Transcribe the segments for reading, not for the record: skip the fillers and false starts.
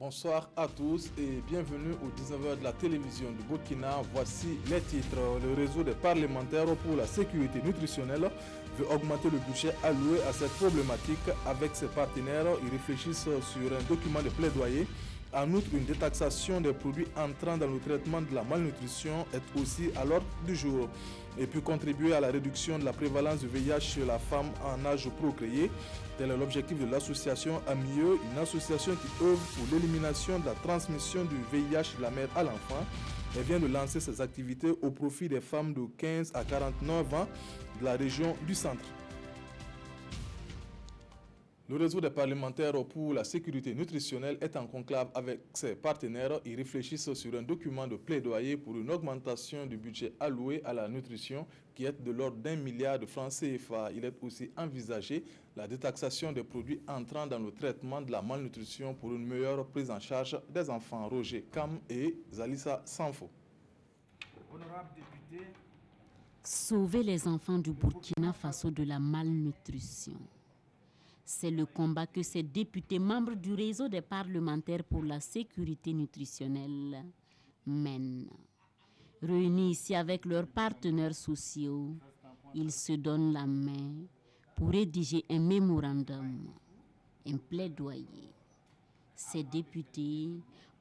Bonsoir à tous et bienvenue aux 19h de la télévision du Burkina. Voici les titres. Le réseau des parlementaires pour la sécurité nutritionnelle veut augmenter le budget alloué à cette problématique avec ses partenaires. Ils réfléchissent sur un document de plaidoyer. En outre, une détaxation des produits entrant dans le traitement de la malnutrition est aussi à l'ordre du jour. Et puis contribuer à la réduction de la prévalence du VIH chez la femme en âge procréé. Tel est l'objectif de l'association AMIE, une association qui œuvre pour l'élimination de la transmission du VIH de la mère à l'enfant. Elle vient de lancer ses activités au profit des femmes de 15 à 49 ans de la région du centre. Le réseau des parlementaires pour la sécurité nutritionnelle est en conclave avec ses partenaires. Ils réfléchissent sur un document de plaidoyer pour une augmentation du budget alloué à la nutrition qui est de l'ordre d'1 milliard de francs CFA. Il est aussi envisagé la détaxation des produits entrant dans le traitement de la malnutrition pour une meilleure prise en charge des enfants. Roger Kam et Zalissa Sanfo. Honorable député, sauver les enfants du Burkina Faso de la malnutrition. C'est le combat que ces députés membres du réseau des parlementaires pour la sécurité nutritionnelle mènent. Réunis ici avec leurs partenaires sociaux, ils se donnent la main pour rédiger un mémorandum, un plaidoyer. Ces députés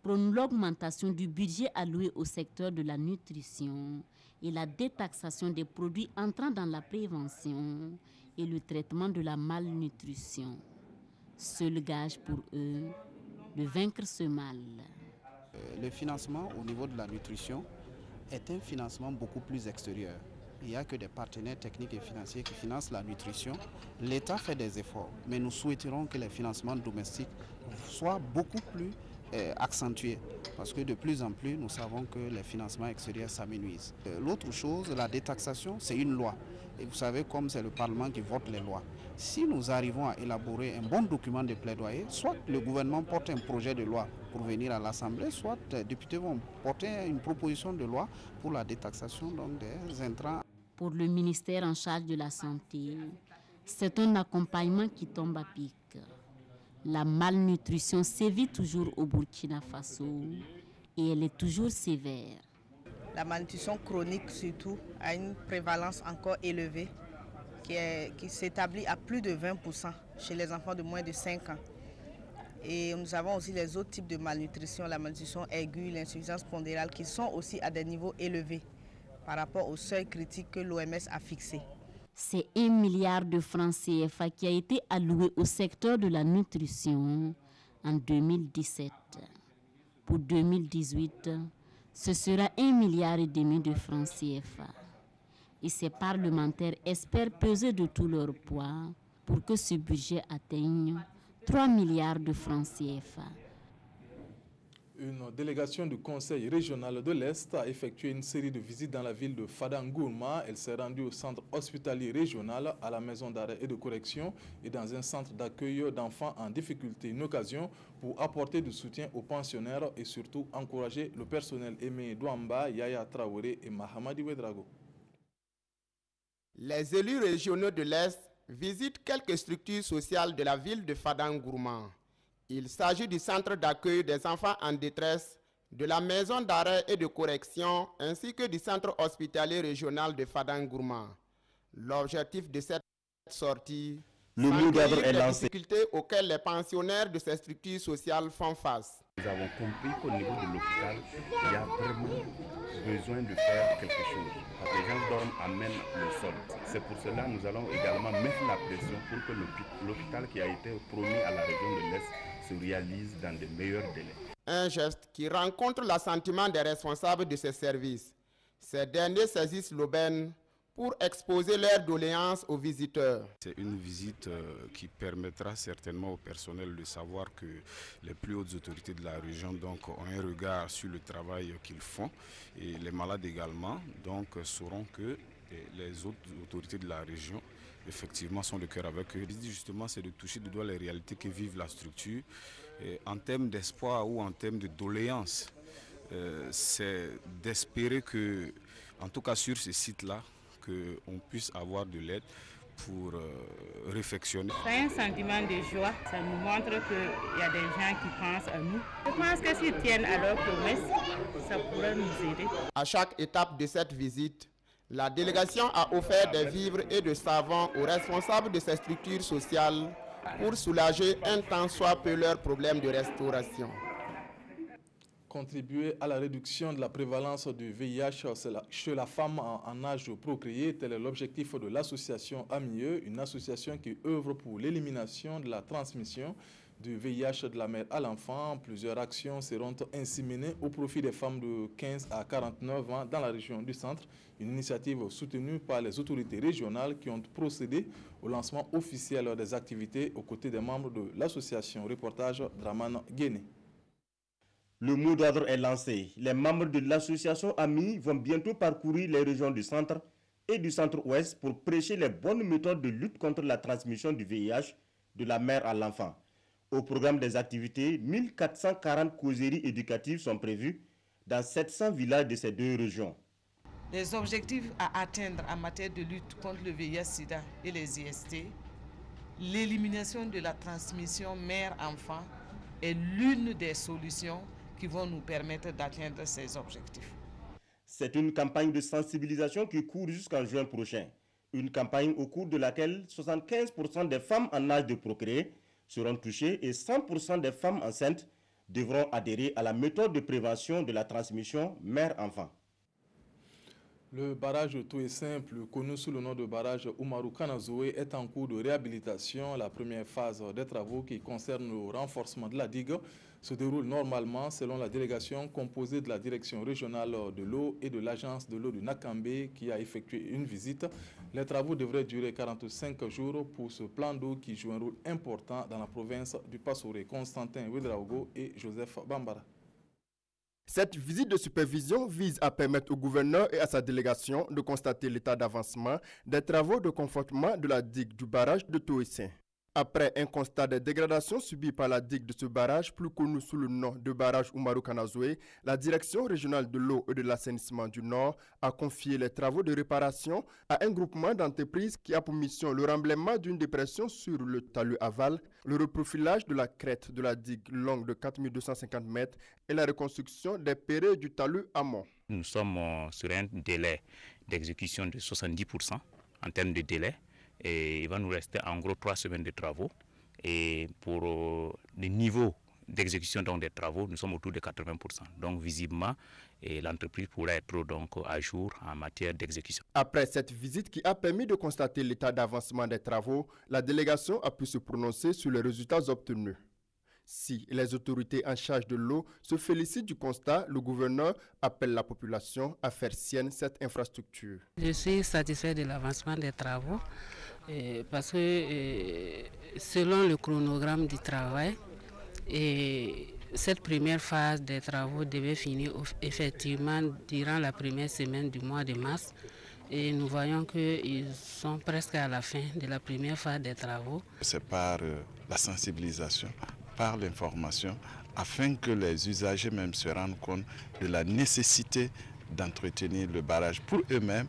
prônent l'augmentation du budget alloué au secteur de la nutrition et la détaxation des produits entrant dans la prévention et le traitement de la malnutrition. Seul gage pour eux de vaincre ce mal. Le financement au niveau de la nutrition est un financement beaucoup plus extérieur. Il n'y a que des partenaires techniques et financiers qui financent la nutrition. L'État fait des efforts, mais nous souhaiterons que les financements domestiques soient beaucoup plus accentués, parce que de plus en plus, nous savons que les financements extérieurs s'amenuisent. L'autre chose, la détaxation, c'est une loi. Et vous savez, comme c'est le Parlement qui vote les lois, si nous arrivons à élaborer un bon document de plaidoyer, soit le gouvernement porte un projet de loi pour venir à l'Assemblée, soit les députés vont porter une proposition de loi pour la détaxation donc, des intrants. Pour le ministère en charge de la Santé, c'est un accompagnement qui tombe à pic. La malnutrition sévit toujours au Burkina Faso et elle est toujours sévère. La malnutrition chronique surtout a une prévalence encore élevée qui s'établit à plus de 20% chez les enfants de moins de 5 ans. Et nous avons aussi les autres types de malnutrition, la malnutrition aiguë, l'insuffisance pondérale qui sont aussi à des niveaux élevés par rapport au seuil critique que l'OMS a fixé. C'est 1 milliard de francs CFA qui a été alloué au secteur de la nutrition en 2017. Pour 2018, ce sera 1,5 milliard de francs CFA. Et ces parlementaires espèrent peser de tout leur poids pour que ce budget atteigne 3 milliards de francs CFA. Une délégation du Conseil régional de l'Est a effectué une série de visites dans la ville de Fadangourma. Elle s'est rendue au centre hospitalier régional, à la maison d'arrêt et de correction et dans un centre d'accueil d'enfants en difficulté. Une occasion pour apporter du soutien aux pensionnaires et surtout encourager le personnel. Aimé Douamba, Yaya Traoré et Mahamadi Ouedraogo. Les élus régionaux de l'Est visitent quelques structures sociales de la ville de Fadangourma. Il s'agit du centre d'accueil des enfants en détresse, de la maison d'arrêt et de correction, ainsi que du centre hospitalier régional de Fadangourma. L'objectif de cette sortie, le mot d'ordre est les lancé. difficultés auxquelles les pensionnaires de ces structures sociales font face. Nous avons compris qu'au niveau de l'hôpital, il y a vraiment besoin de faire quelque chose. Parce que les gens dorment à même le sol. C'est pour cela que nous allons également mettre la pression pour que l'hôpital qui a été promis à la région de l'Est se réalise dans de meilleurs délais. Un geste qui rencontre l'assentiment des responsables de ces services. Ces derniers saisissent l'aubaine pour exposer leurs doléances aux visiteurs. C'est une visite qui permettra certainement au personnel de savoir que les plus hautes autorités de la région donc, ont un regard sur le travail qu'ils font et les malades également donc, sauront que les autres autorités de la région effectivement sont de cœur avec eux. L'idée justement c'est de toucher du doigt les réalités que vivent la structure et en termes d'espoir ou en termes de doléances. C'est d'espérer que, en tout cas sur ce site-là, qu'on puisse avoir de l'aide pour réflexionner. C'est un sentiment de joie, ça nous montre qu'il y a des gens qui pensent à nous. Je pense que s'ils tiennent à leurs promesses, ça pourrait nous aider. À chaque étape de cette visite, la délégation a offert des vivres et des savons aux responsables de ces structures sociales pour soulager un tant soit peu leurs problèmes de restauration. Contribuer à la réduction de la prévalence du VIH chez la femme en âge de procréer, tel est l'objectif de l'association AMIE, une association qui œuvre pour l'élimination de la transmission du VIH de la mère à l'enfant. Plusieurs actions seront ainsi menées au profit des femmes de 15 à 49 ans dans la région du centre. Une initiative soutenue par les autorités régionales qui ont procédé au lancement officiel des activités aux côtés des membres de l'association. Reportage Draman Guéné. Le mot d'ordre est lancé. Les membres de l'association AMI vont bientôt parcourir les régions du centre et du centre-ouest pour prêcher les bonnes méthodes de lutte contre la transmission du VIH de la mère à l'enfant. Au programme des activités, 1440 causeries éducatives sont prévues dans 700 villages de ces deux régions. Les objectifs à atteindre en matière de lutte contre le VIH-Sida et les IST, l'élimination de la transmission mère-enfant est l'une des solutions qui vont nous permettre d'atteindre ces objectifs. C'est une campagne de sensibilisation qui court jusqu'en juin prochain. Une campagne au cours de laquelle 75% des femmes en âge de procréer seront touchées et 100% des femmes enceintes devront adhérer à la méthode de prévention de la transmission mère-enfant. Le barrage Tout est simple, connu sous le nom de barrage Umaru Kanazoe, est en cours de réhabilitation. La première phase des travaux qui concerne le renforcement de la digue se déroule normalement selon la délégation composée de la direction régionale de l'eau et de l'agence de l'eau du Nakambe qui a effectué une visite. Les travaux devraient durer 45 jours pour ce plan d'eau qui joue un rôle important dans la province du Passoré. Constantin Ouedraogo et Joseph Bambara. Cette visite de supervision vise à permettre au gouverneur et à sa délégation de constater l'état d'avancement des travaux de confortement de la digue du barrage de Toessin. Après un constat des dégradations subies par la digue de ce barrage, plus connu sous le nom de barrage Umaru Kanazoe, la direction régionale de l'eau et de l'assainissement du Nord a confié les travaux de réparation à un groupement d'entreprises qui a pour mission le remblaiement d'une dépression sur le talus aval, le reprofilage de la crête de la digue longue de 4250 mètres et la reconstruction des pérés du talus amont. Nous sommes sur un délai d'exécution de 70% en termes de délai. Et il va nous rester en gros 3 semaines de travaux. Et pour le niveau d'exécution des travaux, nous sommes autour de 80%. Donc visiblement, l'entreprise pourrait être donc à jour en matière d'exécution. Après cette visite qui a permis de constater l'état d'avancement des travaux, la délégation a pu se prononcer sur les résultats obtenus. Si les autorités en charge de l'eau se félicitent du constat, le gouverneur appelle la population à faire sienne cette infrastructure. Je suis satisfait de l'avancement des travaux parce que selon le chronogramme du travail, cette première phase des travaux devait finir effectivement durant la première semaine du mois de mars. Et nous voyons qu'ils sont presque à la fin de la première phase des travaux. C'est par la sensibilisation, par l'information, afin que les usagers même se rendent compte de la nécessité d'entretenir le barrage pour eux-mêmes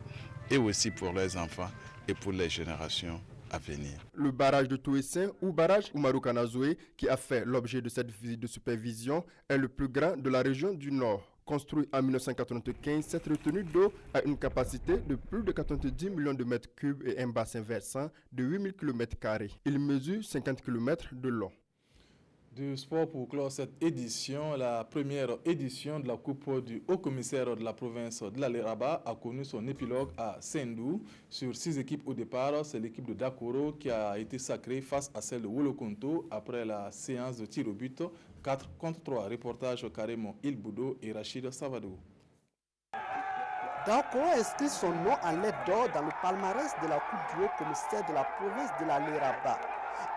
et aussi pour leurs enfants et pour les générations à venir. Le barrage de Toessin ou barrage Umaru Kanazoe, qui a fait l'objet de cette visite de supervision, est le plus grand de la région du Nord. Construit en 1995, cette retenue d'eau a une capacité de plus de 90 millions de mètres cubes et un bassin versant de 8000 km². Il mesure 50 km de long. Du sport pour clore cette édition, la première édition de la Coupe du Haut-Commissaire de la province de la Léraba a connu son épilogue à Sendou. Sur 6 équipes au départ, c'est l'équipe de Dakoro qui a été sacrée face à celle de Wolokonto après la séance de tir au but 4 contre 3. Reportage Karemo Ilboudo et Rachid Savadou. Dakoro a inscrit son nom en lettres d'or dans le palmarès de la Coupe du Haut-Commissaire de la province de la Léraba.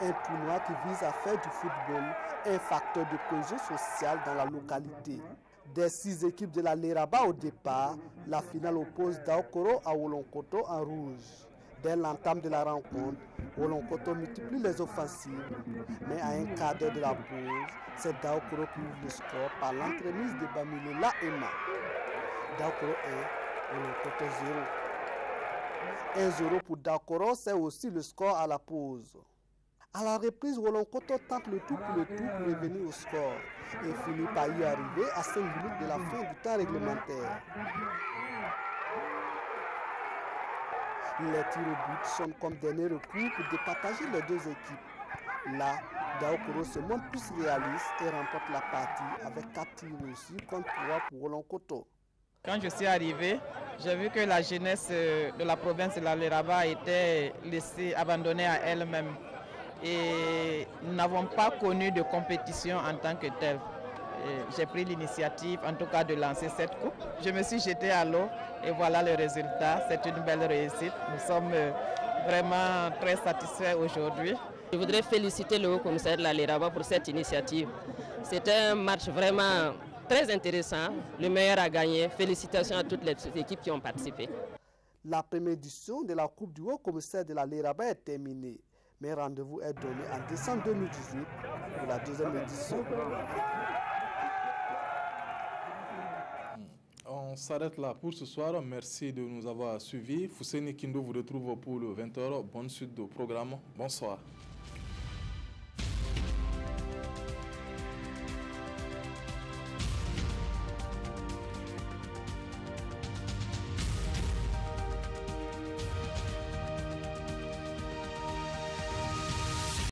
Un tournoi qui vise à faire du football un facteur de cohésion sociale dans la localité. Des 6 équipes de la Léraba au départ, la finale oppose Dakoro à Wolonkoto en rouge. Dès l'entame de la rencontre, Wolonkoto multiplie les offensives, mais à un quart d'heure de la pause, c'est Dakoro qui ouvre le score par l'entremise de Bamilela Emma. Dakoro 1, Wolonkoto 0. 1-0 pour Dakoro, c'est aussi le score à la pause. À la reprise, Wolonkoto tente le tout pour revenir au score et finit par y arriver à 5 minutes de la fin du temps réglementaire. Les tirs au but sont comme dernier recours pour départager les deux équipes. Là, Daokoro se montre plus réaliste et remporte la partie avec 4 tirs réussis contre 3 pour Wolonkoto. Quand je suis arrivé, j'ai vu que la jeunesse de la province de la Léraba était laissée, abandonnée à elle-même. Et nous n'avons pas connu de compétition en tant que telle. J'ai pris l'initiative, en tout cas, de lancer cette coupe. Je me suis jetée à l'eau et voilà le résultat. C'est une belle réussite. Nous sommes vraiment très satisfaits aujourd'hui. Je voudrais féliciter le haut-commissaire de la Léraba pour cette initiative. C'était un match vraiment très intéressant. Le meilleur a gagné. Félicitations à toutes les équipes qui ont participé. La première édition de la Coupe du haut-commissaire de la Léraba est terminée. Mais rendez-vous est donné en décembre 2018 pour la deuxième édition. On s'arrête là pour ce soir. Merci de nous avoir suivis. Fousseni Kindo vous retrouve pour le 20h. Bonne suite du programme. Bonsoir.